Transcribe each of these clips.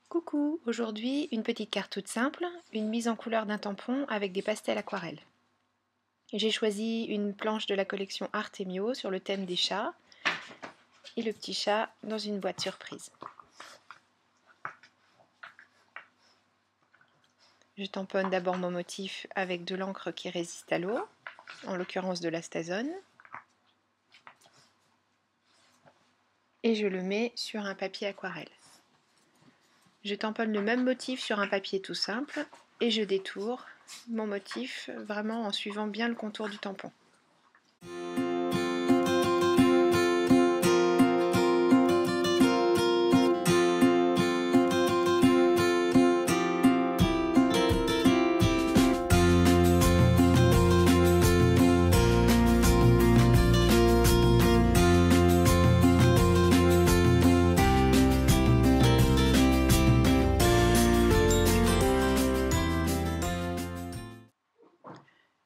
Coucou, aujourd'hui une petite carte toute simple, une mise en couleur d'un tampon avec des pastels aquarelles. J'ai choisi une planche de la collection Artemio sur le thème des chats et le petit chat dans une boîte surprise. Je tamponne d'abord mon motif avec de l'encre qui résiste à l'eau, en l'occurrence de l'Astazone, et je le mets sur un papier aquarelle. Je tamponne le même motif sur un papier tout simple et je détourne mon motif vraiment en suivant bien le contour du tampon.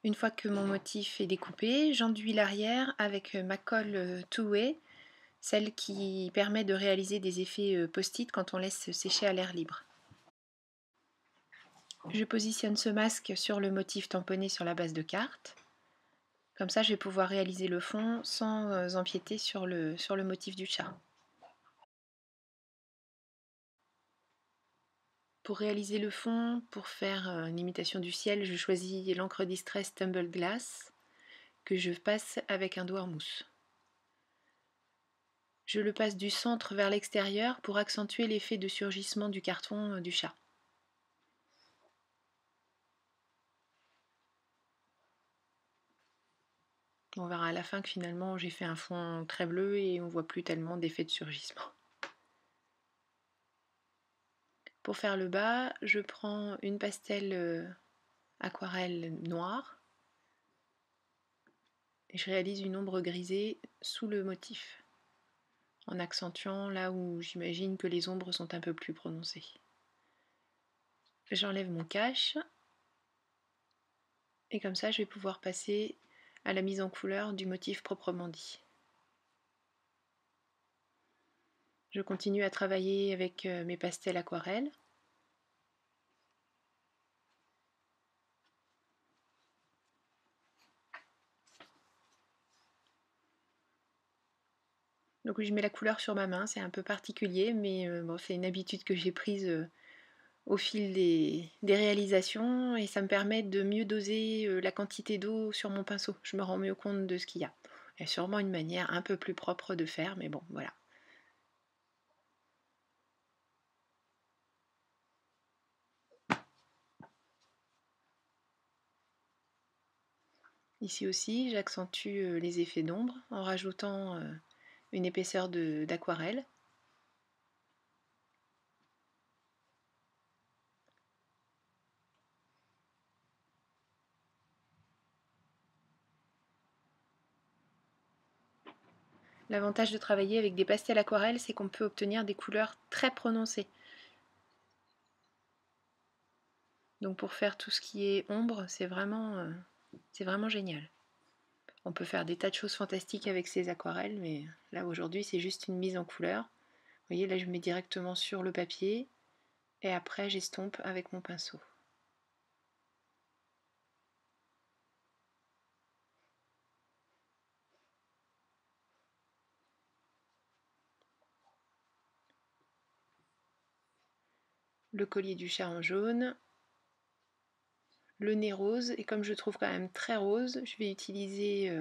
Une fois que mon motif est découpé, j'enduis l'arrière avec ma colle Two Way, celle qui permet de réaliser des effets post-it quand on laisse sécher à l'air libre. Je positionne ce masque sur le motif tamponné sur la base de carte. Comme ça, je vais pouvoir réaliser le fond sans empiéter sur le motif du chat. Pour réaliser le fond, pour faire une imitation du ciel, je choisis l'encre Distress Tumble Glass que je passe avec un doigt en mousse. Je le passe du centre vers l'extérieur pour accentuer l'effet de surgissement du carton du chat. On verra à la fin que finalement j'ai fait un fond très bleu et on voit plus tellement d'effet de surgissement. Pour faire le bas, je prends une pastel aquarelle noire et je réalise une ombre grisée sous le motif, en accentuant là où j'imagine que les ombres sont un peu plus prononcées. J'enlève mon cache et comme ça je vais pouvoir passer à la mise en couleur du motif proprement dit. Je continue à travailler avec mes pastels aquarelles. Donc je mets la couleur sur ma main, c'est un peu particulier, mais bon, c'est une habitude que j'ai prise au fil des réalisations et ça me permet de mieux doser la quantité d'eau sur mon pinceau. Je me rends mieux compte de ce qu'il y a. Il y a sûrement une manière un peu plus propre de faire, mais bon, voilà. Ici aussi, j'accentue les effets d'ombre en rajoutant une épaisseur d'aquarelle. L'avantage de travailler avec des pastels aquarelles, c'est qu'on peut obtenir des couleurs très prononcées. Donc pour faire tout ce qui est ombre, c'est vraiment génial. On peut faire des tas de choses fantastiques avec ces aquarelles, mais là aujourd'hui c'est juste une mise en couleur. Vous voyez, là je mets directement sur le papier et après j'estompe avec mon pinceau. Le collier du chat en jaune, le nez rose, et comme je trouve quand même très rose, je vais utiliser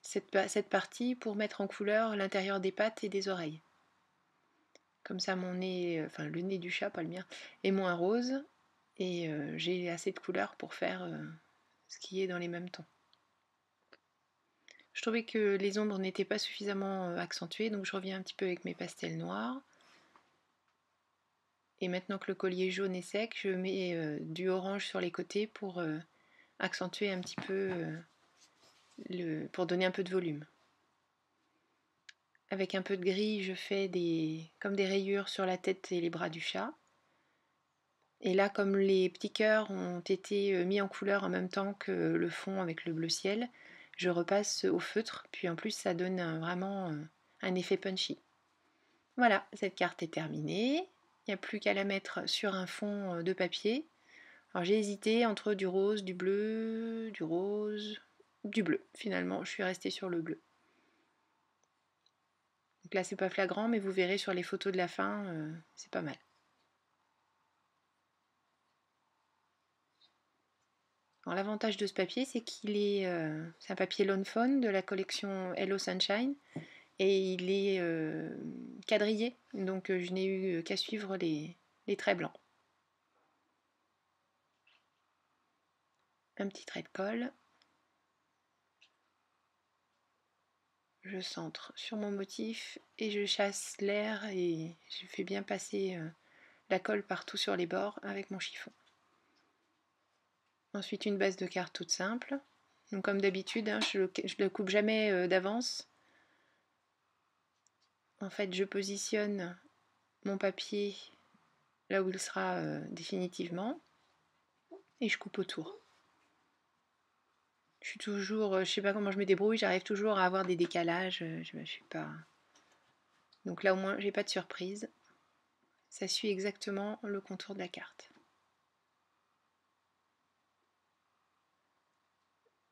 cette partie pour mettre en couleur l'intérieur des pattes et des oreilles. Comme ça mon nez, enfin le nez du chat, pas le mien, est moins rose et j'ai assez de couleurs pour faire ce qui est dans les mêmes tons. Je trouvais que les ombres n'étaient pas suffisamment accentuées, donc je reviens un petit peu avec mes pastels noirs. Et maintenant que le collier jaune est sec, je mets du orange sur les côtés pour accentuer un petit peu, pour donner un peu de volume. Avec un peu de gris, je fais comme des rayures sur la tête et les bras du chat. Et là, comme les petits cœurs ont été mis en couleur en même temps que le fond avec le bleu ciel, je repasse au feutre, puis en plus ça donne vraiment un effet punchy. Voilà, cette carte est terminée. Il n'y a plus qu'à la mettre sur un fond de papier. Alors j'ai hésité entre du rose, du bleu, du rose, du bleu. Finalement, je suis restée sur le bleu. Donc là, c'est pas flagrant, mais vous verrez sur les photos de la fin, c'est pas mal. L'avantage de ce papier, c'est qu'il est, c'est un papier Lawn Fawn de la collection Hello Sunshine et il est quadrillé, donc je n'ai eu qu'à suivre les traits blancs. Un petit trait de colle. Je centre sur mon motif et je chasse l'air et je fais bien passer la colle partout sur les bords avec mon chiffon. Ensuite une base de carte toute simple. Donc comme d'habitude, hein, je ne le coupe jamais d'avance. En fait, je positionne mon papier là où il sera définitivement et je coupe autour. Je suis toujours, je sais pas comment je me débrouille, j'arrive toujours à avoir des décalages, je suis pas... Donc là au moins j'ai pas de surprise, ça suit exactement le contour de la carte.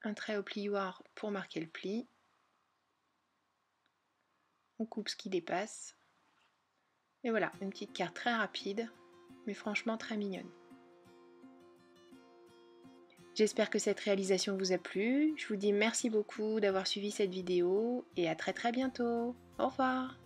Un trait au plioir pour marquer le pli. On coupe ce qui dépasse. Et voilà, une petite carte très rapide, mais franchement très mignonne. J'espère que cette réalisation vous a plu. Je vous dis merci beaucoup d'avoir suivi cette vidéo et à très bientôt. Au revoir.